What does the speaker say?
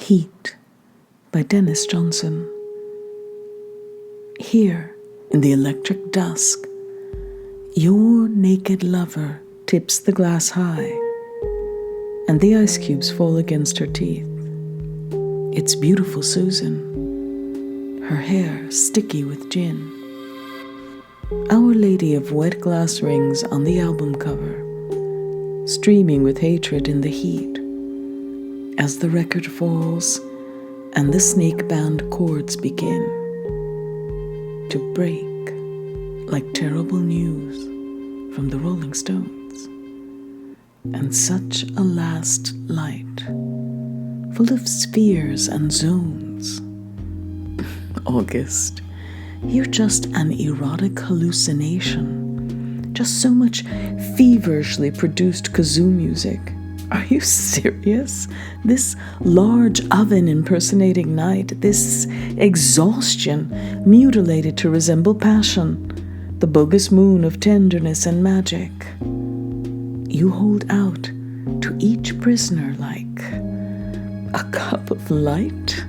Heat by Denis Johnson. Here, in the electric dusk, your naked lover tips the glass high, and the ice cubes fall against her teeth. It's beautiful Susan, her hair sticky with gin. Our Lady of Wet Glass Rings on the album cover, streaming with hatred in the heat, as the record falls and the snake band chords begin to break like terrible news from the Rolling Stones. And such a last light, full of spheres and zones. August, you're just an erotic hallucination, just so much feverishly produced kazoo music. Are you serious? This large oven impersonating night, this exhaustion mutilated to resemble passion, the bogus moon of tenderness and magic. You hold out to each prisoner like a cup of light?